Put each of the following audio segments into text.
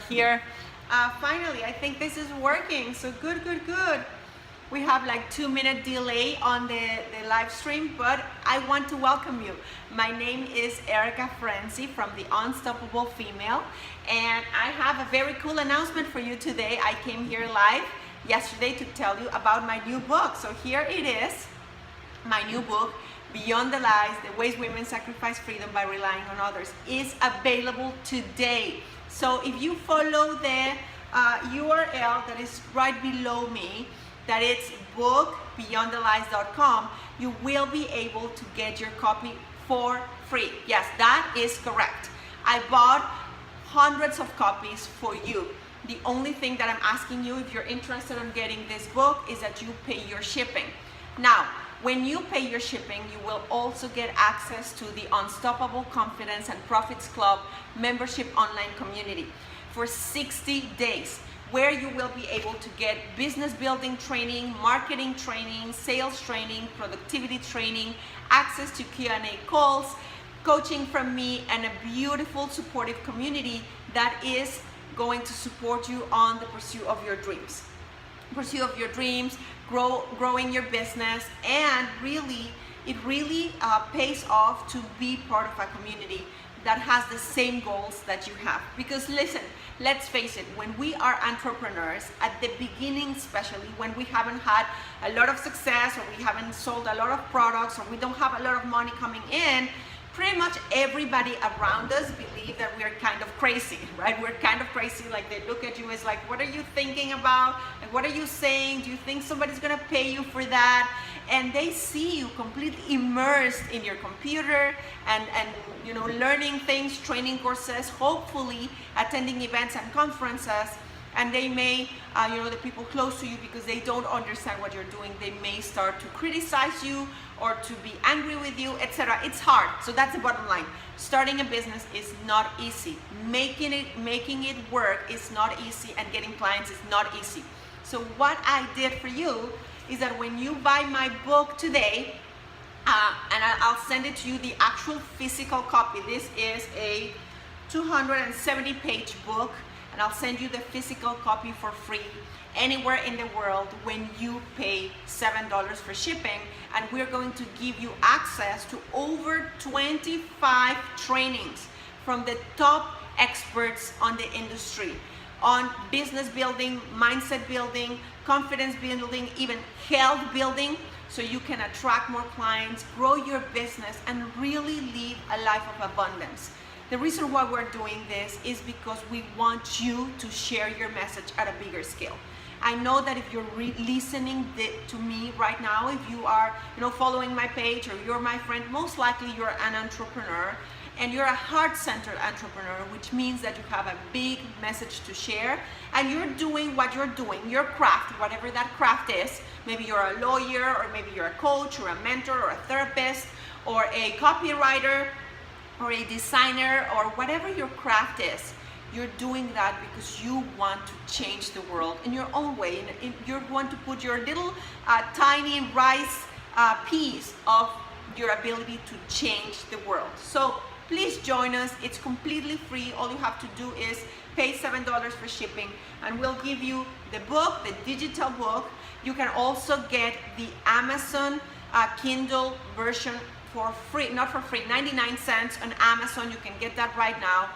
Here. Finally, I think this is working. So good. We have like 2-minute delay on the live stream, but I want to welcome you. My name is Erika Ferenczi from The Unstoppable Female, and I have a very cool announcement for you today. I came here live yesterday to tell you about my new book. So here it is, my new book, Beyond the Lies, The Ways Women Sacrifice Freedom by Relying on Others, is available today. So if you follow the URL that is right below me, that it's bookbeyondthelies.com, you will be able to get your copy for free. Yes, that is correct. I bought hundreds of copies for you. The only thing that I'm asking you, if you're interested in getting this book, is that you pay your shipping. Now, when you pay your shipping, you will also get access to the Unstoppable Confidence and Profits Club membership online community for 60 days, where you will be able to get business building training, marketing training, sales training, productivity training, access to Q&A calls, coaching from me, and a beautiful supportive community that is going to support you on the pursuit of your dreams. Growing your business, and it really pays off to be part of a community that has the same goals that you have. Because listen, let's face it, when we are entrepreneurs, at the beginning especially, when we haven't had a lot of success, or we haven't sold a lot of products, or we don't have a lot of money coming in, pretty much everybody around us believe that we're kind of crazy, right? We're kind of crazy. Like, they look at you as like, what are you thinking about? Like, what are you saying? Do you think somebody's gonna pay you for that? And they see you completely immersed in your computer and you know, learning things, training courses, hopefully attending events and conferences. And they may, you know, the people close to you, because they don't understand what you're doing, they may start to criticize you or to be angry with you, etc. It's hard. So that's the bottom line. Starting a business is not easy. Making it work is not easy, and getting clients is not easy. So what I did for you is that when you buy my book today, and I'll send it to you, the actual physical copy. This is a 270-page book, and I'll send you the physical copy for free anywhere in the world when you pay $7 for shipping. And we're going to give you access to over 25 trainings from the top experts on the industry, on business building, mindset building, confidence building, even health building, so you can attract more clients, grow your business, and really live a life of abundance. The reason why we're doing this is because we want you to share your message at a bigger scale. I know that if you're listening to me right now, if you are, you know, following my page, or you're my friend, most likely you're an entrepreneur, and you're a heart-centered entrepreneur, which means that you have a big message to share, and you're doing what you're doing, your craft, whatever that craft is. Maybe you're a lawyer, or maybe you're a coach, or a mentor, or a therapist, or a copywriter, or a designer, or whatever your craft is. You're doing that because you want to change the world in your own way. You want to put your little tiny rice piece of your ability to change the world. So please join us. It's completely free. All you have to do is pay $7 for shipping, and we'll give you the book, the digital book. You can also get the Amazon Kindle version for free, not for free, 99 cents on Amazon. You can get that right now.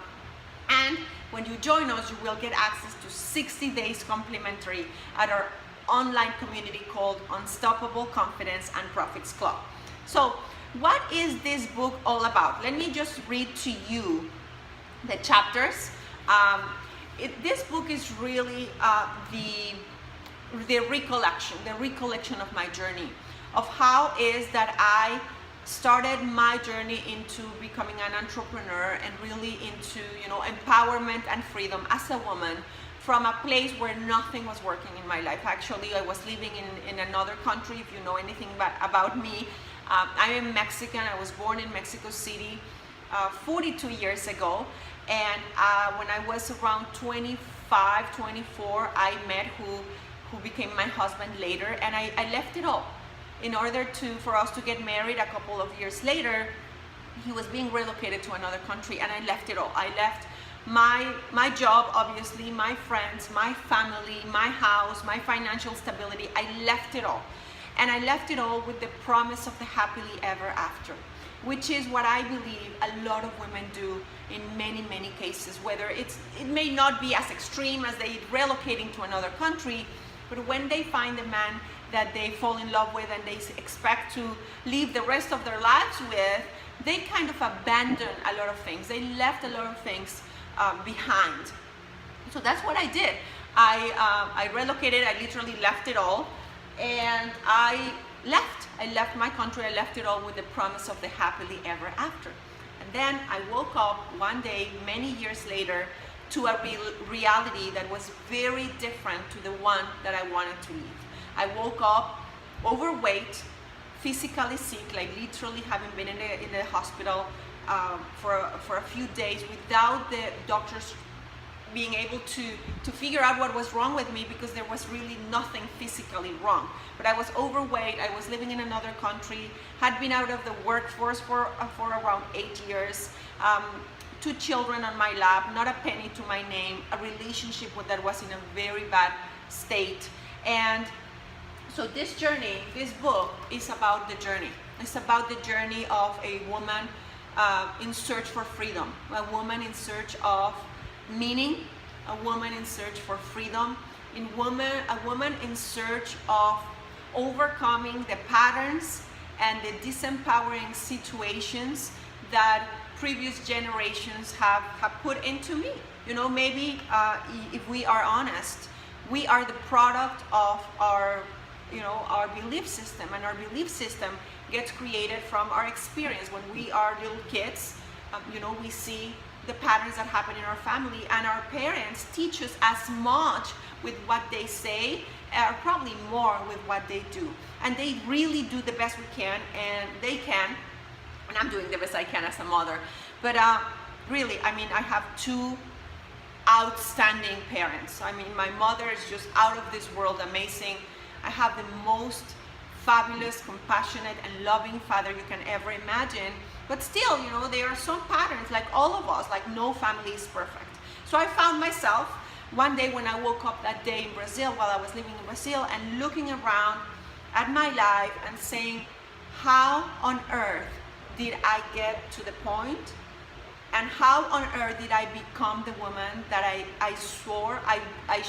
And when you join us, you will get access to 60 days complimentary at our online community called Unstoppable Confidence and Profits Club. So what is this book all about? Let me just read to you the chapters. This book is really the recollection of my journey, of how is that I started my journey into becoming an entrepreneur, and really into, you know, empowerment and freedom as a woman, from a place where nothing was working in my life. Actually, I was living in another country. If you know anything about me, I am Mexican. I was born in Mexico City 42 years ago, and when I was around 25, 24, I met who became my husband later, and I left it all in order for us to get married a couple of years later. He was being relocated to another country, and I left it all. I left my job, obviously, my friends, my family, my house, my financial stability. I left it all. And I left it all with the promise of the happily ever after, which is what I believe a lot of women do in many, many cases, whether it may not be as extreme as they relocating to another country, but when they find a man that they fall in love with and they expect to live the rest of their lives with, they kind of abandon a lot of things. They left a lot of things behind. So that's what I did. I relocated. I literally left it all, and I left my country. I left it all with the promise of the happily ever after. And then I woke up one day many years later to a reality that was very different to the one that I wanted to live. I woke up overweight, physically sick, like literally having been in the hospital for a few days without the doctors being able to figure out what was wrong with me, because there was really nothing physically wrong. But I was overweight, I was living in another country, had been out of the workforce for around 8 years, 2 children on my lap, not a penny to my name, a relationship that was in a very bad state. And so this journey, this book is about the journey. It's about the journey of a woman in search for freedom, a woman in search of meaning, a woman in search for freedom, a woman in search of overcoming the patterns and the disempowering situations that previous generations have put into me. You know, maybe if we are honest, we are the product of our belief system, and our belief system gets created from our experience. When we are little kids, we see the patterns that happen in our family, and our parents teach us as much with what they say, or probably more with what they do. And they really do the best we can, and I'm doing the best I can as a mother. But really, I have 2 outstanding parents. My mother is just out of this world, amazing. I have the most fabulous, compassionate, and loving father you can ever imagine. But still, there are some patterns, like all of us, like no family is perfect. So I found myself one day when I woke up that day in Brazil, while I was living in Brazil, and looking around at my life and saying, how on earth did I get to the point? And how on earth did I become the woman that I swore, I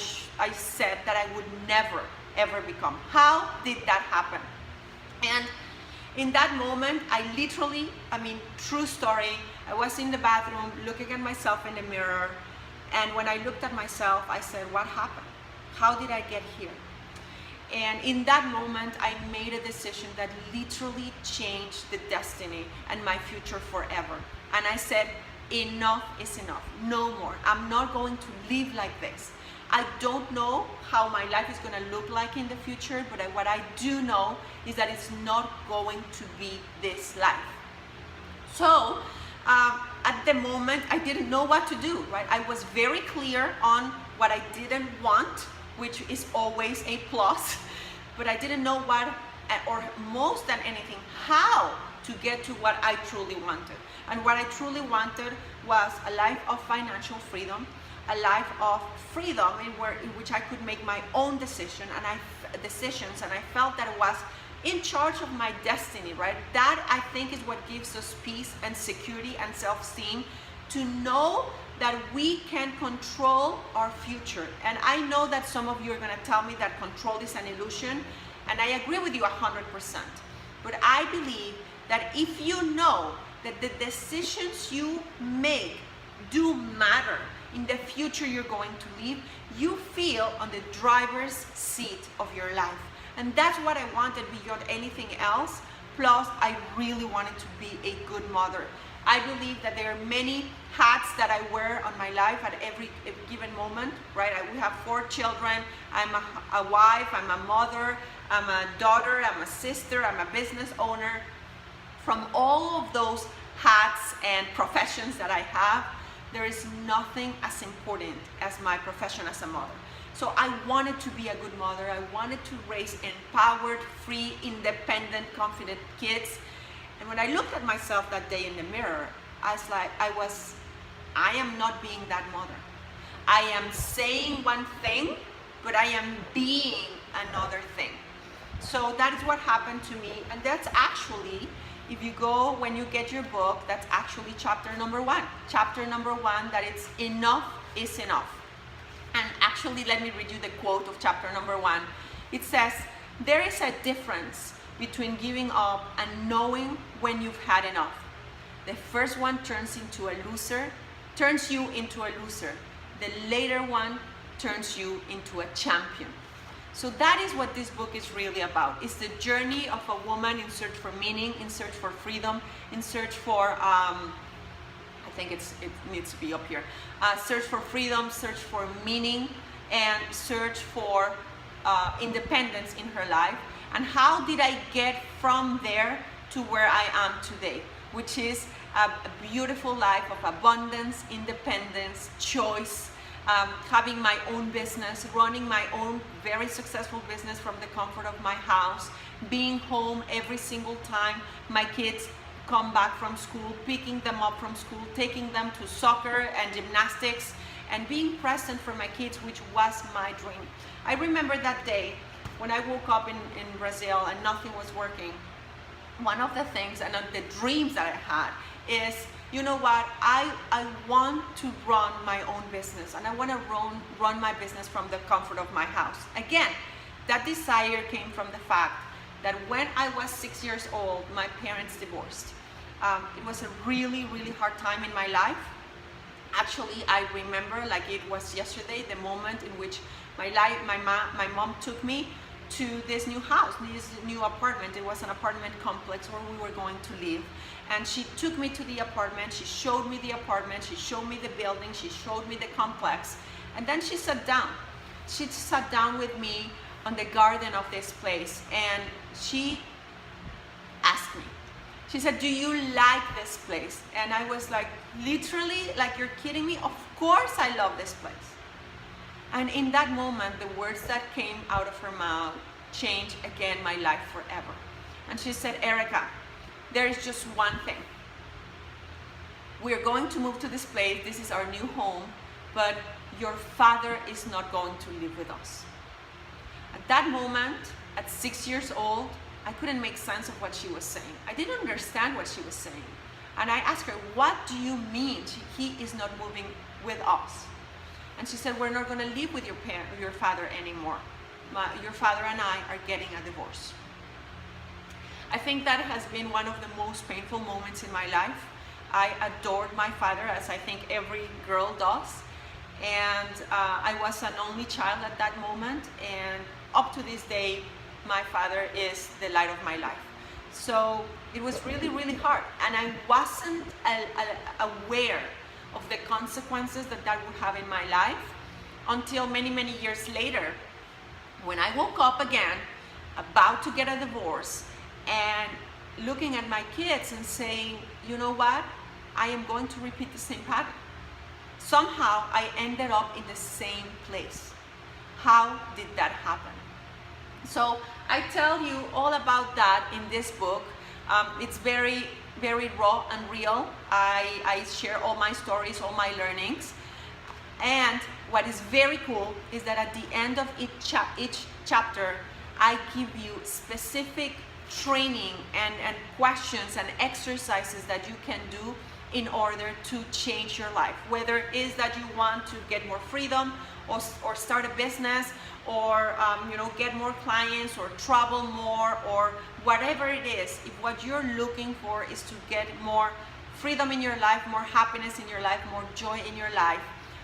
said that I would never, ever become? How did that happen? And in that moment, I literally, true story, I was in the bathroom looking at myself in the mirror, and when I looked at myself, I said, what happened? How did I get here? And in that moment, I made a decision that literally changed the destiny and my future forever. And I said, enough is enough, no more. I'm not going to live like this. I don't know how my life is going to look like in the future, but what I do know is that it's not going to be this life. So at the moment, I didn't know what to do, right? I was very clear on what I didn't want, which is always a plus, but I didn't know what, or most than anything, how to get to what I truly wanted. And what I truly wanted was a life of financial freedom, a life of freedom in which I could make my own decisions, and I felt that I was in charge of my destiny, right? That, I think, is what gives us peace and security and self-esteem, to know that we can control our future. And I know that some of you are going to tell me that control is an illusion, and I agree with you 100%. But I believe that if you know that the decisions you make do matter in the future you're going to live, you feel on the driver's seat of your life. And that's what I wanted beyond anything else. Plus, I really wanted to be a good mother. I believe that there are many hats that I wear on my life at every given moment, right? We have 4 children. I'm a wife, I'm a mother, I'm a daughter, I'm a sister, I'm a business owner. From all of those hats and professions that I have, there is nothing as important as my profession as a mother. So I wanted to be a good mother. I wanted to raise empowered, free, independent, confident kids. And when I looked at myself that day in the mirror, I was I am not being that mother. I am saying one thing, but I am being another thing. So that is what happened to me, and that's actually, if you go, when you get your book, that's actually chapter number 1. Chapter number 1, that it's enough is enough. And actually, let me read you the quote of chapter number 1. It says, there is a difference between giving up and knowing when you've had enough. The first one turns you into a loser. The later one turns you into a champion. So that is what this book is really about. It's the journey of a woman in search for meaning, in search for freedom, in search for, I think it needs to be up here. Search for freedom, search for meaning, and search for independence in her life. And how did I get from there to where I am today, which is a beautiful life of abundance, independence, choice, having my own business, running my own very successful business from the comfort of my house, being home every single time my kids come back from school, picking them up from school, taking them to soccer and gymnastics, and being present for my kids, which was my dream. I remember that day when I woke up in Brazil and nothing was working. One of the things and the dreams that I had is, you know what, I want to run my own business, and I want to run my business from the comfort of my house. Again, that desire came from the fact that when I was 6 years old, my parents divorced. It was a really, really hard time in my life. Actually, I remember like it was yesterday, the moment in which my mom took me to this new house, this new apartment. It was an apartment complex where we were going to live. And she took me to the apartment, she showed me the apartment, she showed me the building, she showed me the complex. And then she sat down. She sat down with me on the garden of this place, and she asked me, she said, do you like this place? And I was like, literally, like, you're kidding me? Of course I love this place. And in that moment, the words that came out of her mouth changed again my life forever. And she said, Erika, there is just one thing. We're going to move to this place. This is our new home, but your father is not going to live with us. At that moment, at 6 years old, I couldn't make sense of what she was saying. I didn't understand what she was saying. And I asked her, what do you mean he is not moving with us? And she said, we're not going to live with your father anymore. Your father and I are getting a divorce. I think that has been one of the most painful moments in my life. I adored my father, as I think every girl does. And I was an only child at that moment. And up to this day, my father is the light of my life. So it was really, really hard. And I wasn't aware of the consequences that would have in my life until many, many years later, when I woke up again, about to get a divorce, and looking at my kids and saying, you know what, I am going to repeat the same pattern. Somehow I ended up in the same place. How did that happen? So I tell you all about that in this book. It's very, very raw and real. I share all my stories, all my learnings. And what is very cool is that at the end of each chapter, I give you specific training and questions and exercises that you can do in order to change your life. Whether it is that you want to get more freedom or start a business or get more clients or travel more or whatever it is, if what you're looking for is to get more freedom in your life, more happiness in your life, more joy in your life,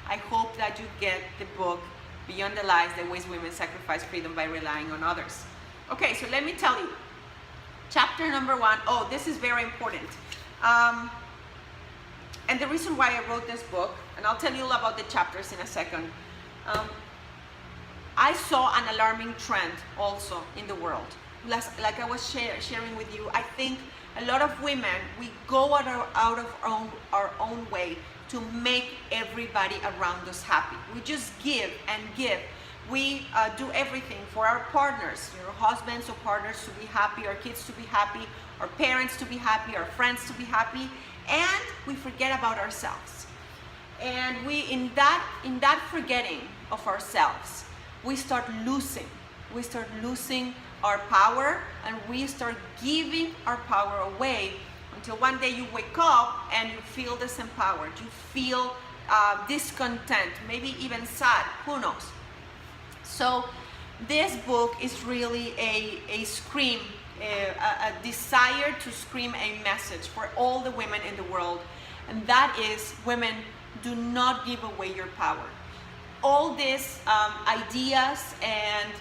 I hope that you get the book Beyond the Lies, the Ways Women Sacrifice Freedom by Relying on Others. Okay, so let me tell you. Chapter number 1, oh, this is very important. And the reason why I wrote this book, and I'll tell you all about the chapters in a second, I saw an alarming trend also in the world. Like I was sharing with you, I think a lot of women, we go out of our own way to make everybody around us happy. We just give and give. We do everything for our partners, husbands or partners to be happy, our kids to be happy, our parents to be happy, our friends to be happy, and we forget about ourselves. And we, in that forgetting of ourselves, we start losing our power, and we start giving our power away, until one day you wake up and you feel disempowered, you feel discontent, maybe even sad, who knows. So this book is really a scream, a desire to scream a message for all the women in the world, and that is, women, do not give away your power. All these ideas and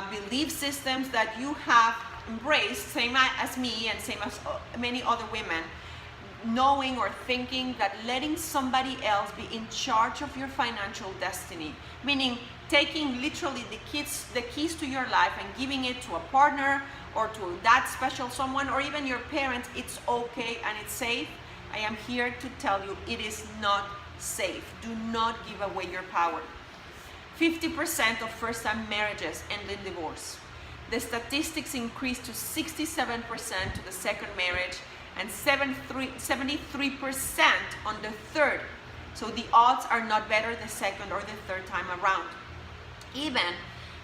belief systems that you have embraced, same as me and same as many other women, knowing or thinking that letting somebody else be in charge of your financial destiny, meaning taking literally the keys to your life and giving it to a partner or to that special someone, or even your parents, it's okay and it's safe. I am here to tell you, it is not safe. Do not give away your power. 50% of first-time marriages end in divorce. The statistics increase to 67% to the second marriage, and 73% on the third. So the odds are not better the second or the third time around. Even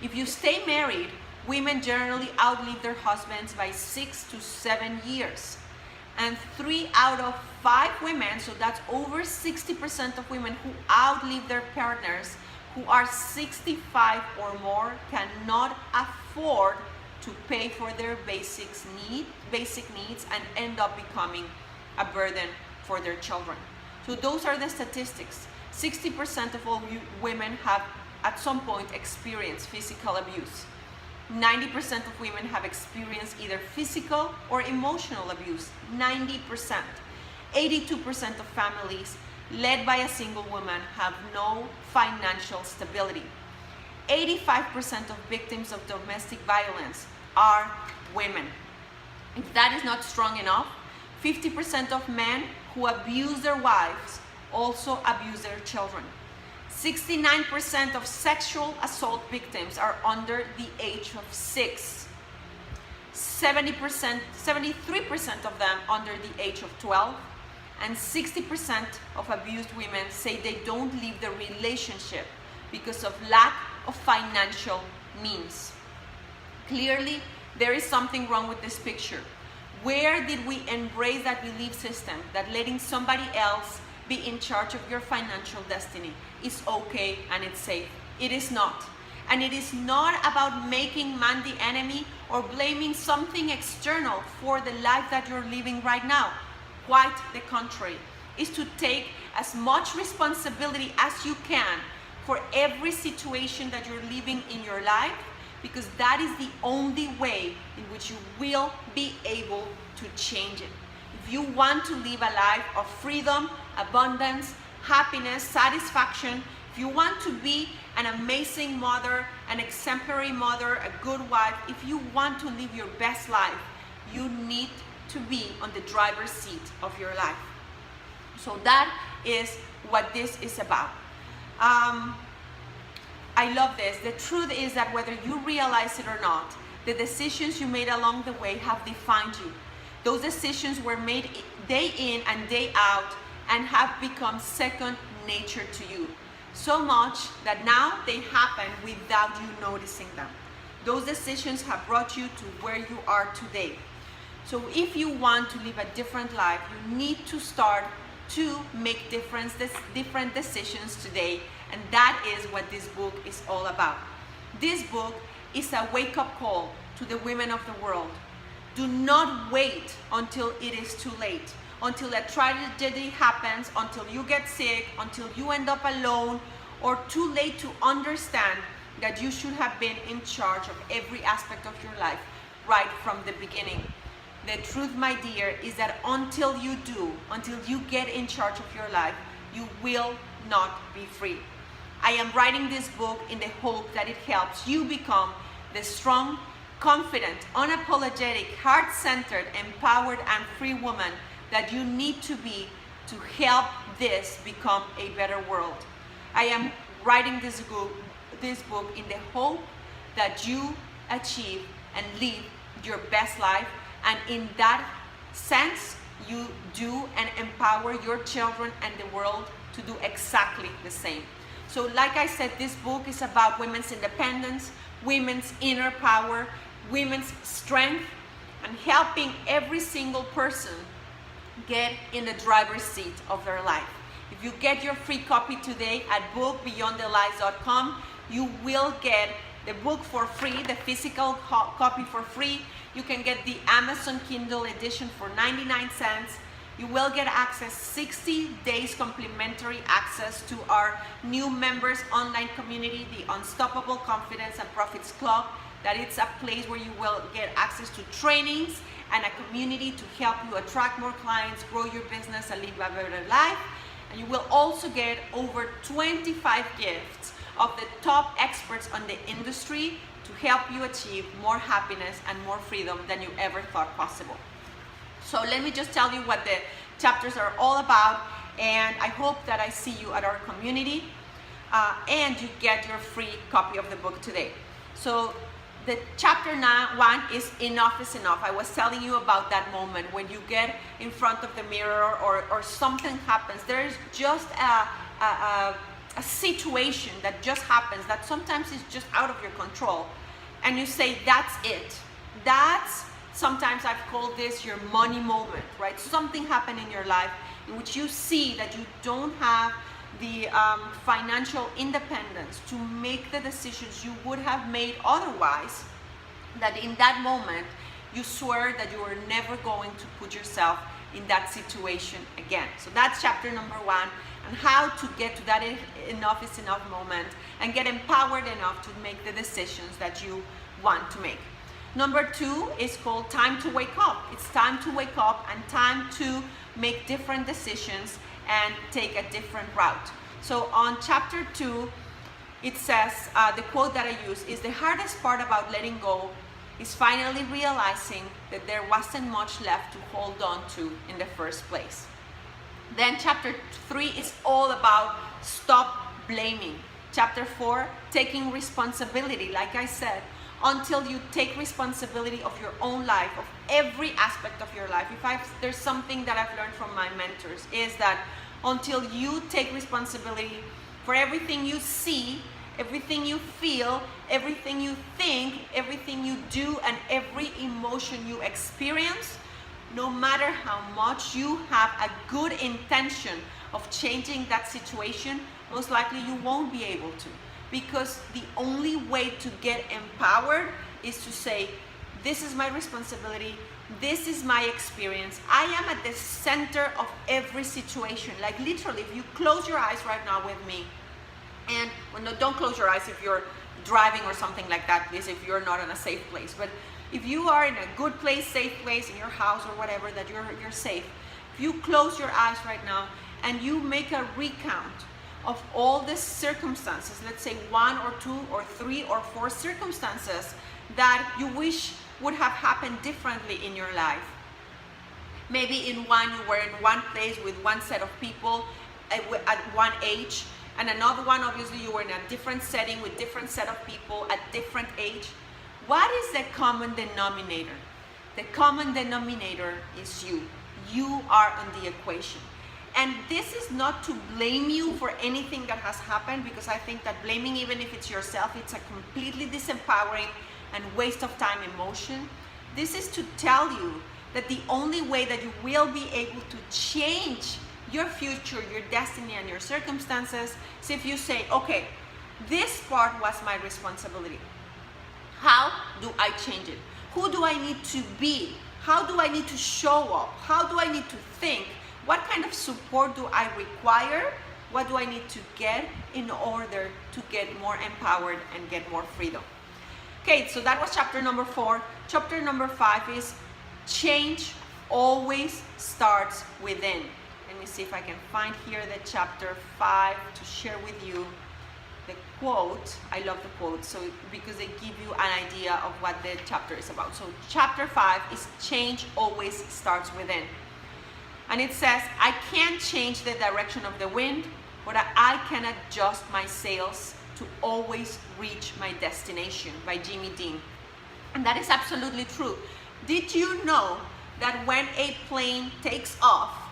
if you stay married, women generally outlive their husbands by 6 to 7 years. And 3 out of 5 women, so that's over 60% of women who outlive their partners who are 65 or more, cannot afford to pay for their basic needs, and end up becoming a burden for their children. So those are the statistics. 60% of all women have at some point experienced physical abuse. 90% of women have experienced either physical or emotional abuse. 90%. 82% of families led by a single woman have no financial stability. 85% of victims of domestic violence are women. If that is not strong enough, 50% of men who abuse their wives also abuse their children. 69% of sexual assault victims are under the age of 6. 73% of them under the age of 12. And 60% of abused women say they don't leave the relationship because of lack of financial means. Clearly, there is something wrong with this picture. Where did we embrace that belief system that letting somebody else be in charge of your financial destiny is okay and it's safe? It is not. And it is not about making man the enemy or blaming something external for the life that you're living right now. Quite the contrary. Is to take as much responsibility as you can for every situation that you're living in your life, because that is the only way in which you will be able to change it. If you want to live a life of freedom, abundance, happiness, satisfaction, if you want to be an amazing mother, an exemplary mother, a good wife, if you want to live your best life, you need to be on the driver's seat of your life. So that is what this is about. I love this. The truth is that whether you realize it or not, the decisions you made along the way have defined you. Those decisions were made day in and day out and have become second nature to you. So much that now they happen without you noticing them. Those decisions have brought you to where you are today. So if you want to live a different life, you need to start to make different decisions today. And that is what this book is all about. This book is a wake-up call to the women of the world. Do not wait until it is too late, until a tragedy happens, until you get sick, until you end up alone, or too late to understand that you should have been in charge of every aspect of your life right from the beginning. The truth, my dear, is that until you do, until you get in charge of your life, you will not be free. I am writing this book in the hope that it helps you become the strong, confident, unapologetic, heart-centered, empowered, and free woman that you need to be to help this become a better world. I am writing this book in the hope that you achieve and live your best life, and in that sense, you do and empower your children and the world to do exactly the same. So like I said, this book is about women's independence, women's inner power, women's strength, and helping every single person get in the driver's seat of their life. If you get your free copy today at bookbeyondthelies.com, you will get the book for free, the physical copy for free. You can get the Amazon Kindle edition for 99 cents. You will get access, 60 days complimentary access to our new members online community, the Unstoppable Confidence and Profits Club. That it's a place where you will get access to trainings and a community to help you attract more clients, grow your business, and live a better life. And you will also get over 25 gifts of the top experts on the industry to help you achieve more happiness and more freedom than you ever thought possible. So let me just tell you what the chapters are all about, and I hope that I see you at our community and you get your free copy of the book today. So the chapter 1 is enough is enough. I was telling you about that moment when you get in front of the mirror or something happens. There's just a situation that just happens that sometimes is just out of your control, and you say, that's it. That's, sometimes I've called this your money moment, right? Something happened in your life in which you see that you don't have the financial independence to make the decisions you would have made otherwise, that in that moment you swear that you are never going to put yourself in that situation again. So that's chapter number 1, and how to get to that enough is enough moment and get empowered enough to make the decisions that you want to make. Number 2 is called Time to Wake Up. It's time to wake up and time to make different decisions and take a different route. So on chapter 2, it says, the quote that I use is, the hardest part about letting go is finally realizing that there wasn't much left to hold on to in the first place. Then chapter 3 is all about stop blaming. Chapter 4, taking responsibility. Like I said, until you take responsibility of your own life, of every aspect of your life. There's something that I've learned from my mentors, is that until you take responsibility for everything you see, everything you feel, everything you think, everything you do, and every emotion you experience, no matter how much you have a good intention of changing that situation, most likely you won't be able to. Because the only way to get empowered is to say, this is my responsibility, this is my experience, I am at the center of every situation. Like literally, if you close your eyes right now with me, and well, no, don't close your eyes if you're driving or something like that, please, if you're not in a safe place. But if you are in a good place, safe place, in your house or whatever, that you're safe, if you close your eyes right now and you make a recount of all the circumstances, let's say 1 or 2 or 3 or 4 circumstances that you wish would have happened differently in your life. Maybe in one, you were in one place with one set of people at one age, and another one, obviously, you were in a different setting with different set of people at different age. What is the common denominator? The common denominator is you. You are on the equation. And this is not to blame you for anything that has happened, because I think that blaming, even if it's yourself, it's a completely disempowering and waste of time emotion. This is to tell you that the only way that you will be able to change your future, your destiny, and your circumstances is if you say, okay, this part was my responsibility. How do I change it? Who do I need to be? How do I need to show up? How do I need to think? What kind of support do I require? What do I need to get in order to get more empowered and get more freedom? Okay, so that was chapter number 4. Chapter number 5 is change always starts within. Let me see if I can find here the chapter 5 to share with you the quote. I love the quote, so because they give you an idea of what the chapter is about. So chapter 5 is change always starts within. And it says, I can't change the direction of the wind, but I can adjust my sails to always reach my destination, by Jimmy Dean. And that is absolutely true. Did you know that when a plane takes off,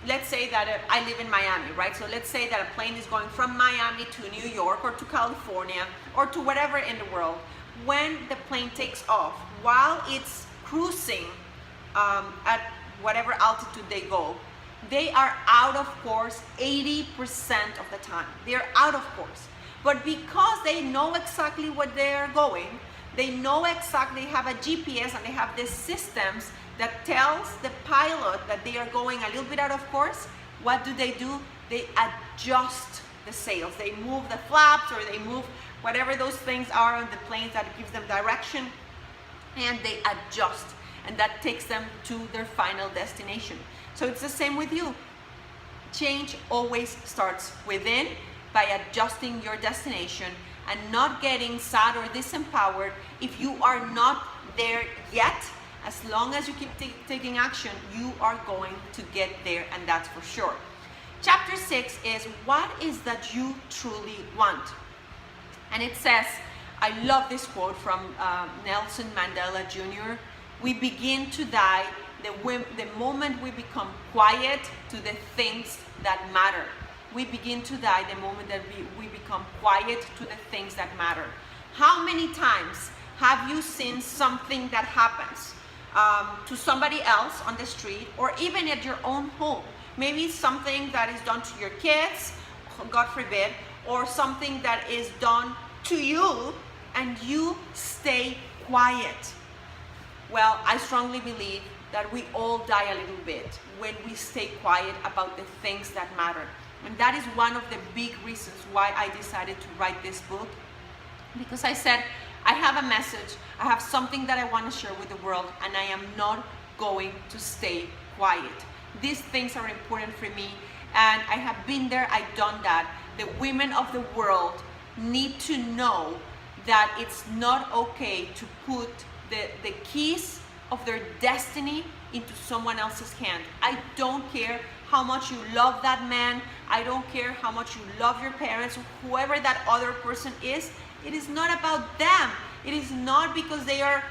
let's say that I live in Miami, right? So let's say that a plane is going from Miami to New York or to California or to whatever in the world. When the plane takes off, while it's cruising at whatever altitude they go, they are out of course 80% of the time. They're out of course. But because they know exactly what they're going, they know exactly, they have a GPS and they have these systems that tells the pilot that they are going a little bit out of course. What do? They adjust the sails. They move the flaps, or they move whatever those things are on the planes that gives them direction, and they adjust, and that takes them to their final destination. So it's the same with you. Change always starts within, by adjusting your destination and not getting sad or disempowered if you are not there yet. As long as you keep taking action, you are going to get there, and that's for sure. Chapter 6 is, what is that you truly want? And it says, I love this quote from Nelson Mandela Jr. We begin to die the moment we become quiet to the things that matter. We begin to die the moment that we become quiet to the things that matter. How many times have you seen something that happens to somebody else on the street, or even at your own home? Maybe something that is done to your kids, God forbid, or something that is done to you, and you stay quiet. Well, I strongly believe that we all die a little bit when we stay quiet about the things that matter. And that is one of the big reasons why I decided to write this book, because I said, I have a message, I have something that I want to share with the world, and I am not going to stay quiet. These things are important for me, and I have been there, I've done that. The women of the world need to know that it's not okay to put the keys of their destiny into someone else's hand. I don't care how much you love that man, I don't care how much you love your parents, or whoever that other person is. It is not about them. It is not because they are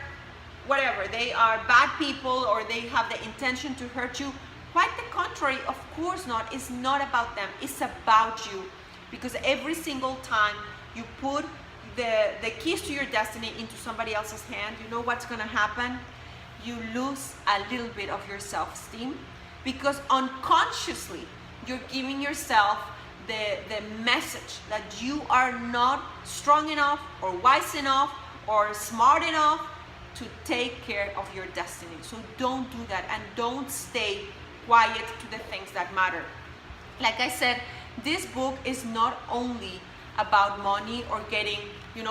whatever, they are bad people or they have the intention to hurt you. Quite the contrary, of course not. It's not about them, it's about you. Because every single time you put the keys to your destiny into somebody else's hand, you know what's gonna happen? You lose a little bit of your self-esteem, because unconsciously you're giving yourself the message that you are not strong enough or wise enough or smart enough to take care of your destiny. So don't do that, and don't stay quiet to the things that matter. Like I said, this book is not only about money or getting,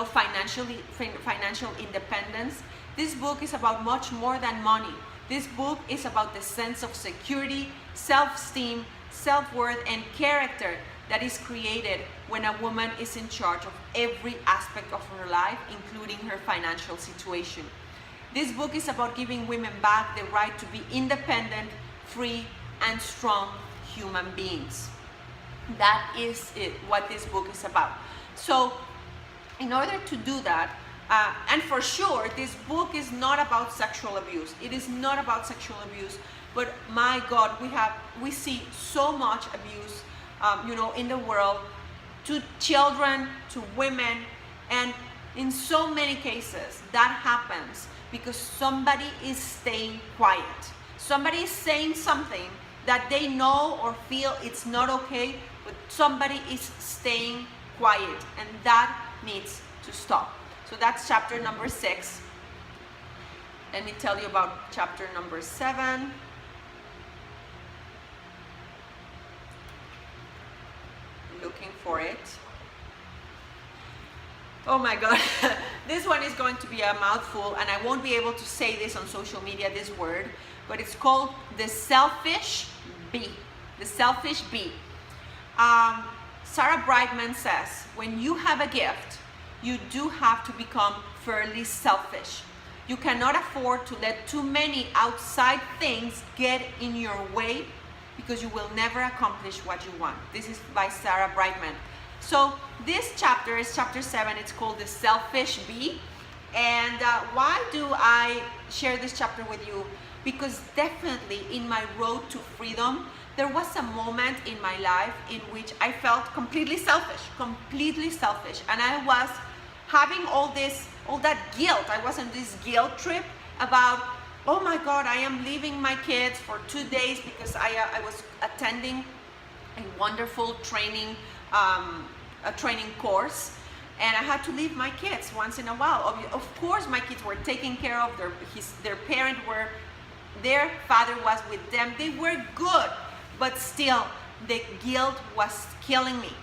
financial independence. This book is about much more than money. This book is about the sense of security, self-esteem, self-worth, and character that is created when a woman is in charge of every aspect of her life, including her financial situation. This book is about giving women back the right to be independent, free, and strong human beings. That is what this book is about. So in order to do that, and for sure, this book is not about sexual abuse. It is not about sexual abuse, but my God, we see so much abuse, in the world, to children, to women, and in so many cases, that happens because somebody is staying quiet. Somebody is saying something that they know or feel it's not okay, but somebody is staying quiet, and that needs to stop. So that's chapter number 6. Let me tell you about chapter number 7. Looking for it. Oh my God, this one is going to be a mouthful, and I won't be able to say this on social media, this word, but it's called the selfish bee. The selfish bee. Sarah Brightman says, when you have a gift, you do have to become fairly selfish. You cannot afford to let too many outside things get in your way, because you will never accomplish what you want. This is by Sarah Brightman. So this chapter is chapter 7. It's called the selfish bee. And why do I share this chapter with you? because definitely in my road to freedom, there was a moment in my life in which I felt completely selfish, and I was having all that guilt. I was on this guilt trip about, oh my God, I am leaving my kids for 2 days because I was attending a wonderful training, a training course, and I had to leave my kids once in a while. Of course, my kids were taken care of. Their father was with them. They were good, but still, the guilt was killing me.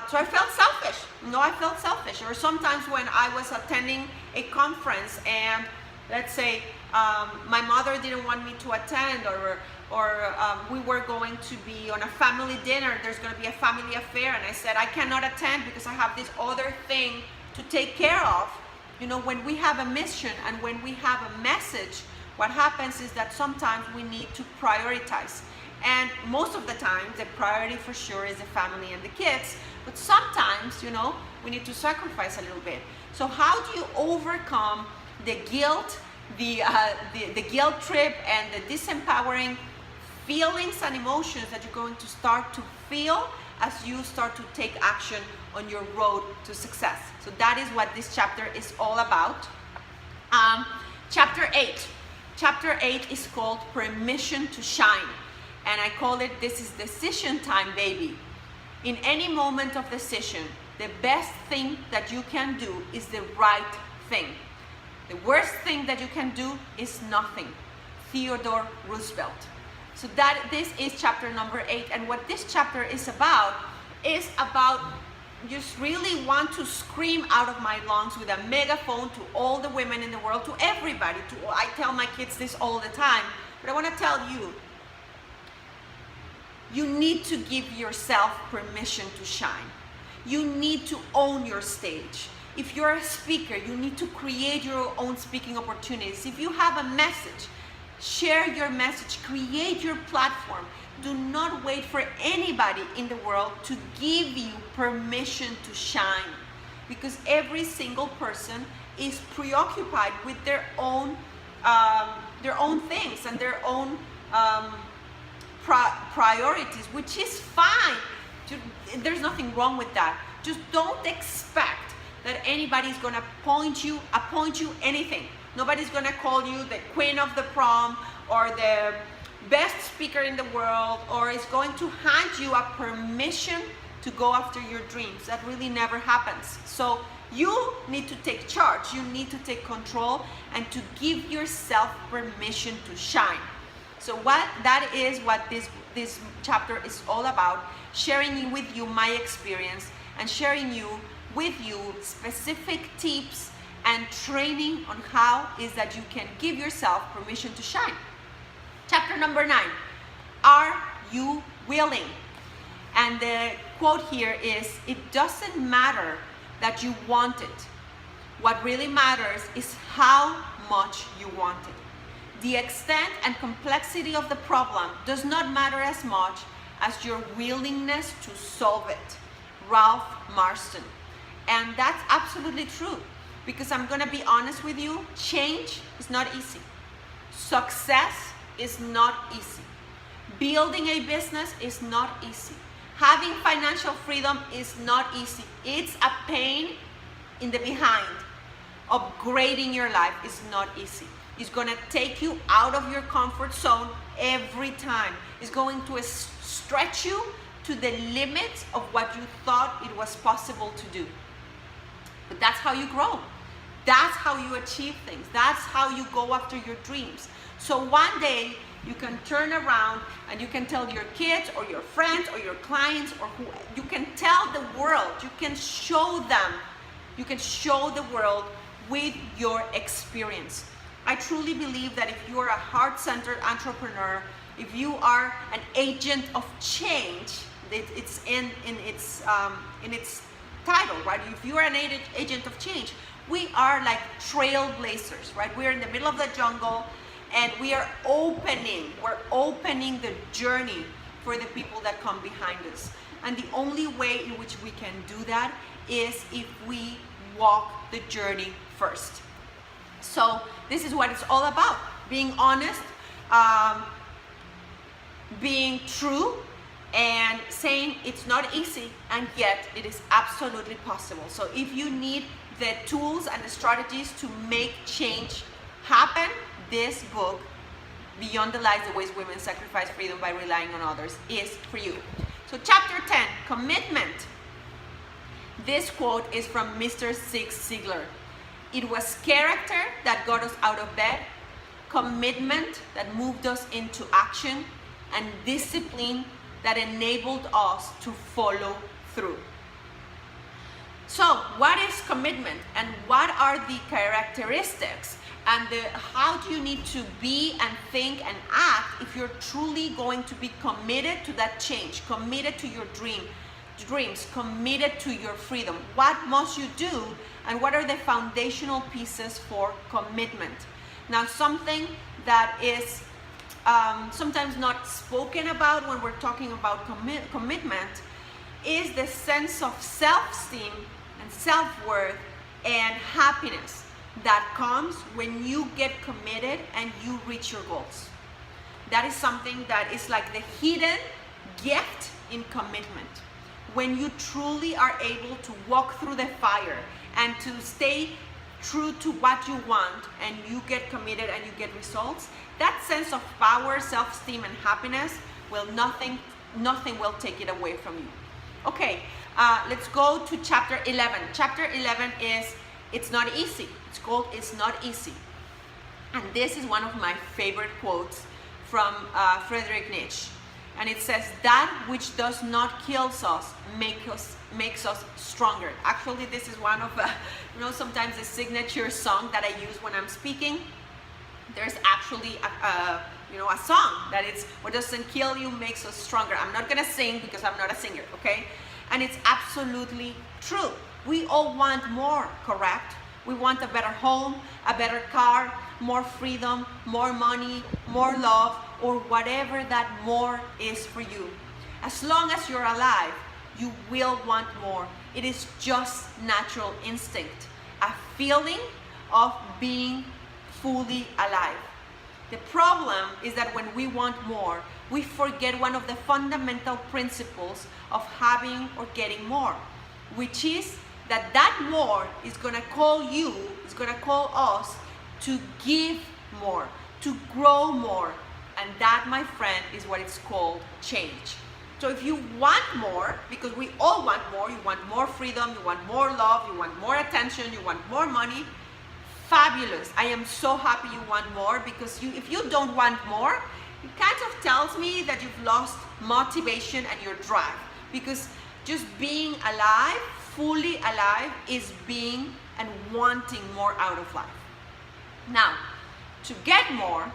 So I felt selfish. I felt selfish. Or sometimes when I was attending a conference and let's say my mother didn't want me to attend, or we were going to be on a family dinner, there's going to be a family affair, and I said I cannot attend because I have this other thing to take care of. When we have a mission and when we have a message, what happens is that sometimes we need to prioritize. And most of the time, the priority for sure is the family and the kids. But sometimes, we need to sacrifice a little bit. So how do you overcome the guilt, the guilt trip, and the disempowering feelings and emotions that you're going to start to feel as you start to take action on your road to success? So that is what this chapter is all about. Chapter 8. Chapter 8 is called Permission to Shine. And I call it, this is decision time, baby. In any moment of decision, the best thing that you can do is the right thing. The worst thing that you can do is nothing. Theodore Roosevelt. So this is chapter number 8. And what this chapter is about just really want to scream out of my lungs with a megaphone to all the women in the world, to everybody. I tell my kids this all the time, but I want to tell you, you need to give yourself permission to shine. You need to own your stage. If you're a speaker, you need to create your own speaking opportunities. If you have a message, share your message, create your platform. Do not wait for anybody in the world to give you permission to shine, because every single person is preoccupied with their own things and their own priorities, which is fine. There's nothing wrong with that. Just don't expect that anybody's gonna appoint you anything. Nobody's gonna call you the queen of the prom or the best speaker in the world, or is going to hand you a permission to go after your dreams. That really never happens. So you need to take charge. You need to take control and to give yourself permission to shine. So that is what this chapter is all about, sharing with you my experience and sharing with you specific tips and training on how is that you can give yourself permission to shine. Chapter number 9, are you willing? And the quote here is, it doesn't matter that you want it. What really matters is how much you want it. The extent and complexity of the problem does not matter as much as your willingness to solve it. Ralph Marston. And that's absolutely true, because I'm going to be honest with you, change is not easy. Success is not easy. Building a business is not easy. Having financial freedom is not easy. It's a pain in the behind. Upgrading your life is not easy. It's going to take you out of your comfort zone every time. It's going to stretch you to the limits of what you thought it was possible to do. But that's how you grow. That's how you achieve things. That's how you go after your dreams. So one day you can turn around and you can tell your kids or your friends or your clients, or who you can tell the world, you can show them, you can show the world with your experience. I truly believe that if you are a heart-centered entrepreneur, if you are an agent of change, it's in its title, right? If you are an agent of change, we are like trailblazers, right? We're in the middle of the jungle and we're opening the journey for the people that come behind us. And the only way in which we can do that is if we walk the journey first. So this is what it's all about: being honest, um, being true, and saying it's not easy, and yet it is absolutely possible. So if you need the tools and the strategies to make change happen, this book, Beyond the Lies, the Ways Women Sacrifice Freedom by Relying on Others, is for you. So chapter 10, commitment. This quote is from Mr. Zig Ziglar. It was character that got us out of bed, commitment that moved us into action, and discipline that enabled us to follow through. So what is commitment, and what are the characteristics, and how do you need to be and think and act if you're truly going to be committed to that change, committed to your dreams, committed to your freedom? What must you do, and what are the foundational pieces for commitment? Now, something that is sometimes not spoken about when we're talking about commitment is the sense of self-esteem and self-worth and happiness that comes when you get committed and you reach your goals. That is something that is like the hidden gift in commitment. When you truly are able to walk through the fire and to stay true to what you want, and you get committed and you get results, that sense of power, self-esteem, and happiness nothing will take it away from you. Okay, let's go to chapter 11. Chapter 11 is It's Not Easy. It's called It's Not Easy. And this is one of my favorite quotes from Friedrich Nietzsche. And it says, that which does not kill us makes us stronger. Actually, this is one of, sometimes a signature song that I use when I'm speaking. There's actually a song that it's, what doesn't kill you makes us stronger. I'm not gonna sing because I'm not a singer, okay? And it's absolutely true. We all want more, correct? We want a better home, a better car, more freedom, more money, more love, or whatever that more is for you. As long as you're alive, you will want more. It is just natural instinct, a feeling of being fully alive. The problem is that when we want more, we forget one of the fundamental principles of having or getting more, which is that more is gonna call you, is gonna call us to give more, to grow more. And that, my friend, is what it's called change. So if you want more, because we all want more, you want more freedom, you want more love, you want more attention, you want more money, fabulous. I am so happy you want more, because if you don't want more, it kind of tells me that you've lost motivation and your drive. Because just being alive, fully alive, is being and wanting more out of life. Now, to get more,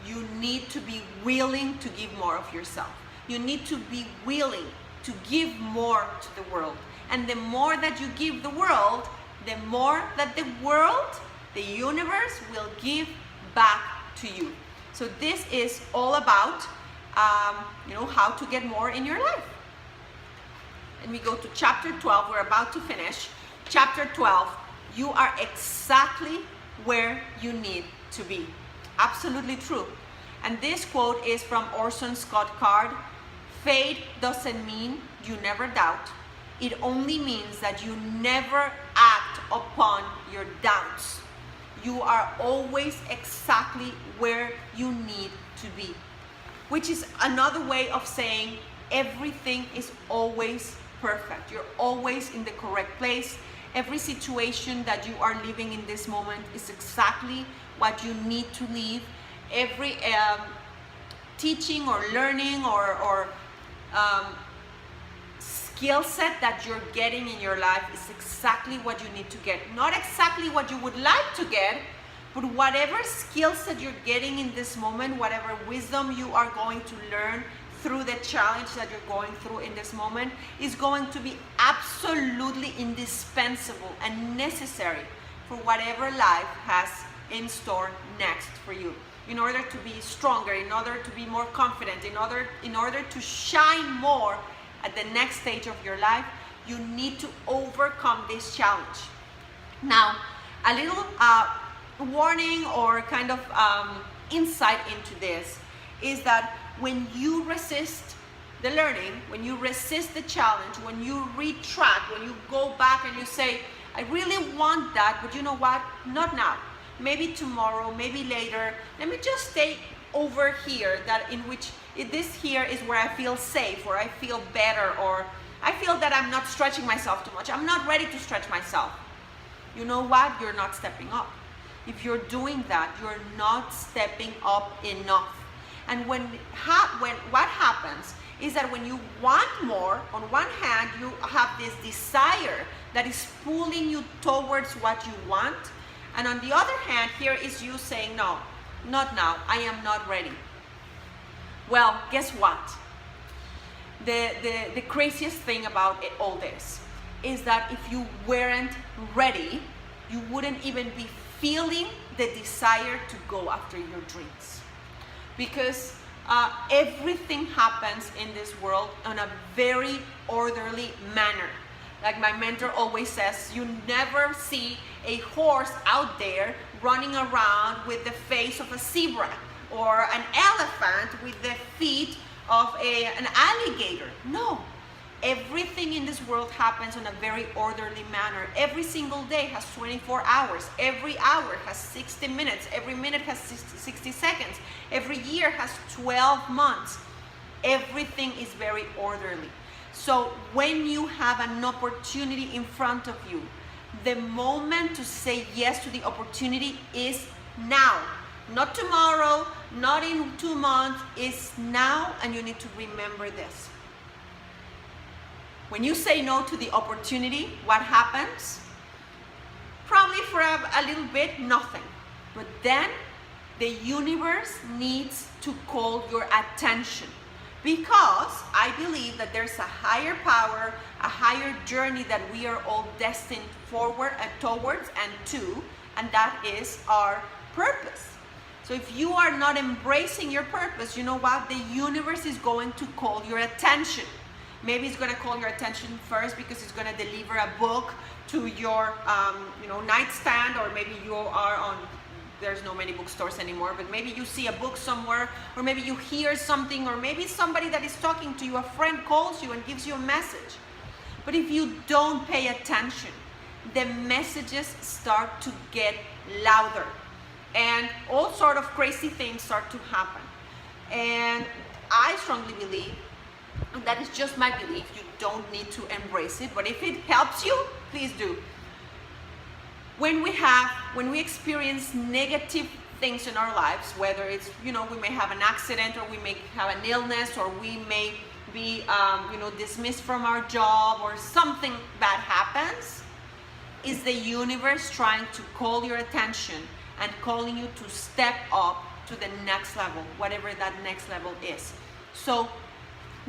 you need to be willing to give more of yourself. You need to be willing to give more to the world. And the more that you give the world, the more that the world, the universe, will give back to you. So this is all about, how to get more in your life. And we go to chapter 12. We're about to finish. Chapter 12, you are exactly where you need to be. Absolutely true. And this quote is from Orson Scott Card. Fate doesn't mean you never doubt. It only means that you never act upon your doubts. You are always exactly where you need to be. Which is another way of saying everything is always perfect. You're always in the correct place. Every situation that you are living in this moment is exactly what you need to live. Every teaching or learning or skill set that you're getting in your life is exactly what you need to get. Not exactly what you would like to get, but whatever skill set you're getting in this moment, whatever wisdom you are going to learn through the challenge that you're going through in this moment, is going to be absolutely indispensable and necessary for whatever life has in store next for you. In order to be stronger, in order to be more confident, in order to shine more at the next stage of your life, you need to overcome this challenge. Now, a little warning or kind of insight into this is that when you resist the learning, when you resist the challenge, when you retract, when you go back and you say, I really want that, but you know what? Not now. Maybe tomorrow, maybe later. Let me just stay over here, that in which this here is where I feel safe, or I feel better, or I feel that I'm not stretching myself too much. I'm not ready to stretch myself. You know what? You're not stepping up. If you're doing that, you're not stepping up enough. And what happens is that when you want more, on one hand, you have this desire that is pulling you towards what you want. And on the other hand, here is you saying, no, not now, I am not ready. Well, guess what? The craziest thing about all this is that if you weren't ready, you wouldn't even be feeling the desire to go after your dreams. Because everything happens in this world in a very orderly manner. Like my mentor always says, you never see a horse out there running around with the face of a zebra, or an elephant with the feet of an alligator. No. Everything in this world happens in a very orderly manner. Every single day has 24 hours. Every hour has 60 minutes. Every minute has 60 seconds. Every year has 12 months. Everything is very orderly. So when you have an opportunity in front of you, the moment to say yes to the opportunity is now. Not tomorrow, not in 2 months, it's now, and you need to remember this. When you say no to the opportunity, what happens? Probably for a little bit, nothing. But then the universe needs to call your attention, because I believe that there's a higher power, a higher journey that we are all destined forward and towards and to, and that is our purpose. So if you are not embracing your purpose, you know what? The universe is going to call your attention. Maybe it's going to call your attention first because it's going to deliver a book to your nightstand, or maybe you are on, there's no many bookstores anymore, but maybe you see a book somewhere, or maybe you hear something, or maybe somebody that is talking to you, a friend calls you and gives you a message. But if you don't pay attention, the messages start to get louder, and all sort of crazy things start to happen. And I strongly believe, and that is just my belief, you don't need to embrace it, but if it helps you, please do. When we experience negative things in our lives, whether it's, we may have an accident, or we may have an illness, or we may be, dismissed from our job, or something bad happens, is the universe trying to call your attention and calling you to step up to the next level, whatever that next level is. So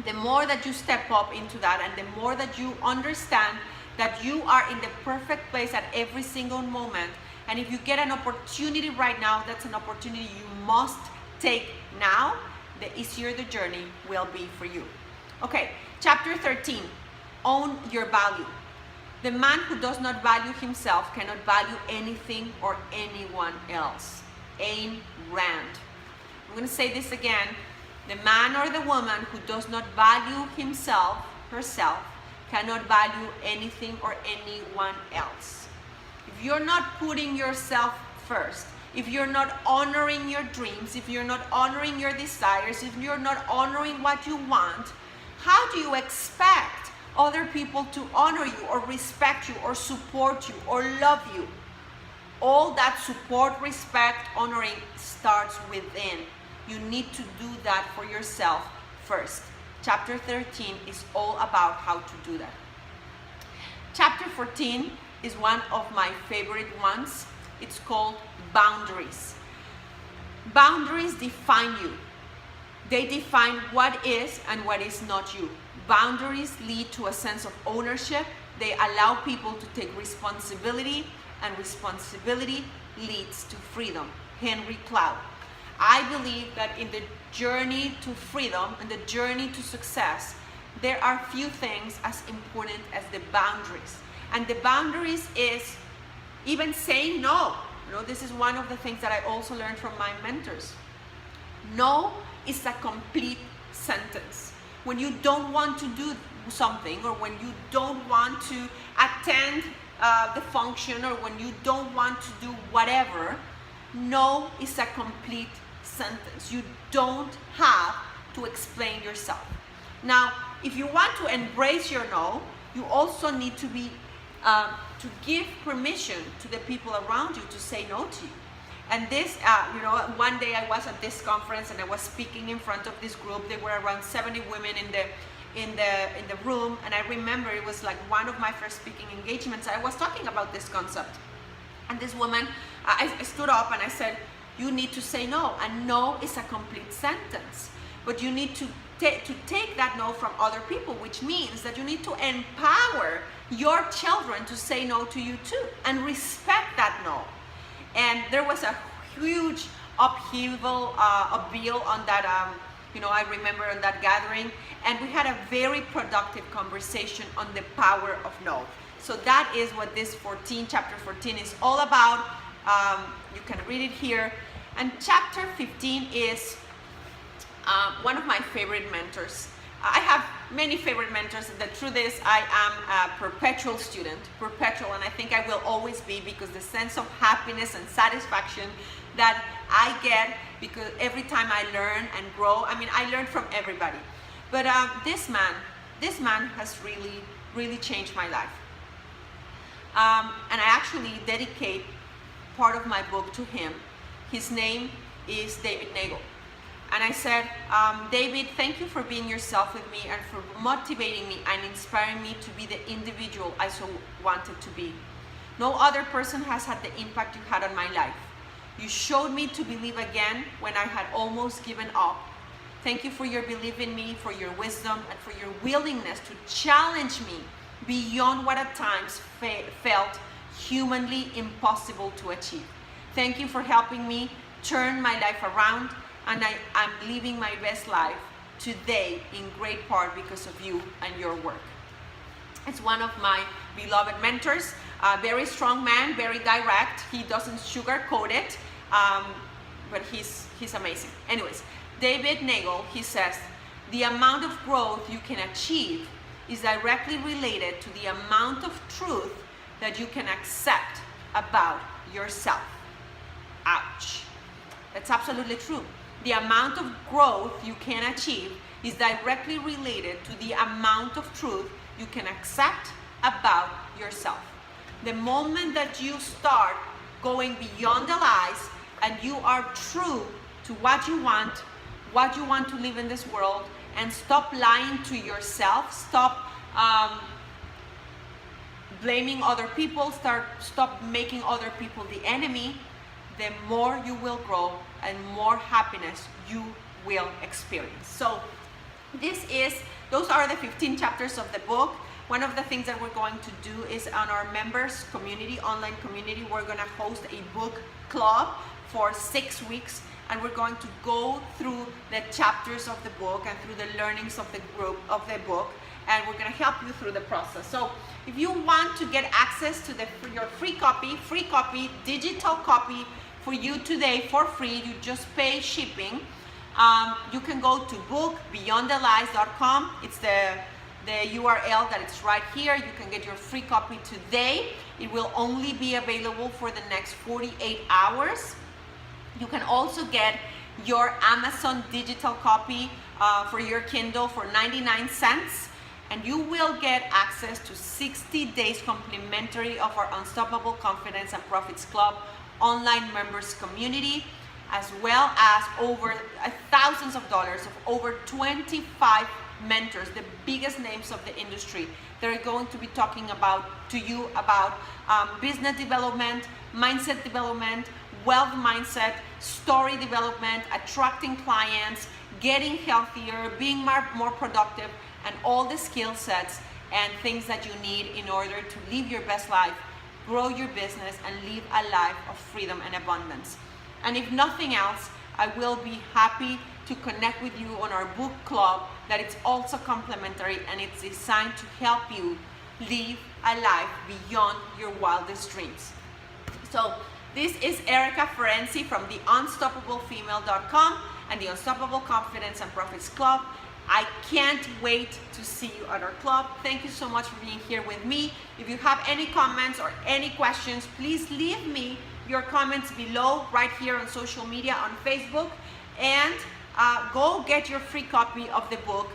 the more that you step up into that, and the more that you understand that you are in the perfect place at every single moment, and if you get an opportunity right now, that's an opportunity you must take now, the easier the journey will be for you. Okay, chapter 13, own your value. The man who does not value himself cannot value anything or anyone else. Ayn Rand. I'm going to say this again. The man or the woman who does not value himself, herself, cannot value anything or anyone else. If you're not putting yourself first, if you're not honoring your dreams, if you're not honoring your desires, if you're not honoring what you want, how do you expect other people to honor you, or respect you, or support you, or love you? All that support, respect, honoring starts within. You need to do that for yourself first. Chapter 13 is all about how to do that. Chapter 14 is one of my favorite ones. It's called boundaries. Boundaries define you. They define what is and what is not you. Boundaries lead to a sense of ownership. They allow people to take responsibility, and responsibility leads to freedom. Henry Cloud. I believe that in the journey to freedom and the journey to success, there are few things as important as the boundaries. And the boundaries is even saying no. You know, this is one of the things that I also learned from my mentors. No is a complete sentence. When you don't want to do something, or when you don't want to attend the function, or when you don't want to do whatever, no is a complete sentence. You don't have to explain yourself. Now, if you want to embrace your no, you also need to be to give permission to the people around you to say no to you. And this, you know, one day I was at this conference and I was speaking in front of this group. There were around 70 women in the room, and I remember it was like one of my first speaking engagements. I was talking about this concept, and this woman, I stood up and I said, you need to say no, and no is a complete sentence, but you need to take that no from other people, which means that you need to empower your children to say no to you too, and respect that no. And there was a huge upheaval on that, you know, I remember on that gathering, and we had a very productive conversation on the power of no. So that is what this chapter 14 is all about. You can read it here. And chapter 15 is one of my favorite mentors. I have many favorite mentors. The truth is, I am a perpetual student, and I think I will always be, because the sense of happiness and satisfaction that I get, because every time I learn and grow, I mean, I learn from everybody. But this man has really changed my life. And I actually dedicate part of my book to him. His name is David Nagel. And I said, David, thank you for being yourself with me and for motivating me and inspiring me to be the individual I so wanted to be. No other person has had the impact you had on my life. You showed me to believe again when I had almost given up. Thank you for your belief in me, for your wisdom, and for your willingness to challenge me beyond what at times felt humanly impossible to achieve. Thank you for helping me turn my life around, and I'm living my best life today in great part because of you and your work. It's one of my beloved mentors, a very strong man, very direct. He doesn't sugarcoat it, but he's amazing. Anyways, David Nagel, he says, the amount of growth you can achieve is directly related to the amount of truth that you can accept about yourself. Ouch. That's absolutely true. The amount of growth you can achieve is directly related to the amount of truth you can accept about yourself. The moment that you start going beyond the lies and you are true to what you want to live in this world, and stop lying to yourself, stop blaming other people, stop making other people the enemy, the more you will grow and more happiness you will experience. So those are the 15 chapters of the book. One of the things that we're going to do is on our members community, online community, we're going to host a book club for 6 weeks, and we're going to go through the chapters of the book and through the learnings of the book, and we're going to help you through the process. So if you want to get access to your free copy, digital copy for you today for free, you just pay shipping. You can go to bookbeyondthelies.com. It's the URL that it's right here. You can get your free copy today. It will only be available for the next 48 hours. You can also get your Amazon digital copy for your Kindle for 99 cents. And you will get access to 60 days complimentary of our Unstoppable Confidence and Profits Club online members community, as well as over thousands of dollars of over 25 mentors, the biggest names of the industry. They're going to be talking to you about business development, mindset development, wealth mindset, story development, attracting clients, getting healthier, being more productive, and all the skill sets and things that you need in order to live your best life, grow your business, and live a life of freedom and abundance. And if nothing else, I will be happy to connect with you on our book club that it's also complimentary, and it's designed to help you live a life beyond your wildest dreams. So This is Erika Ferenczi from the unstoppablefemale.com and the Unstoppable Confidence and Profits Club. I can't wait to see you at our club. Thank you so much for being here with me. If you have any comments or any questions, please leave me your comments below right here on social media, on Facebook, and go get your free copy of the book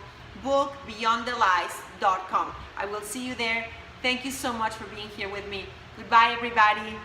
beyondthelies.com. I will see you there. Thank you so much for being here with me. Goodbye, everybody.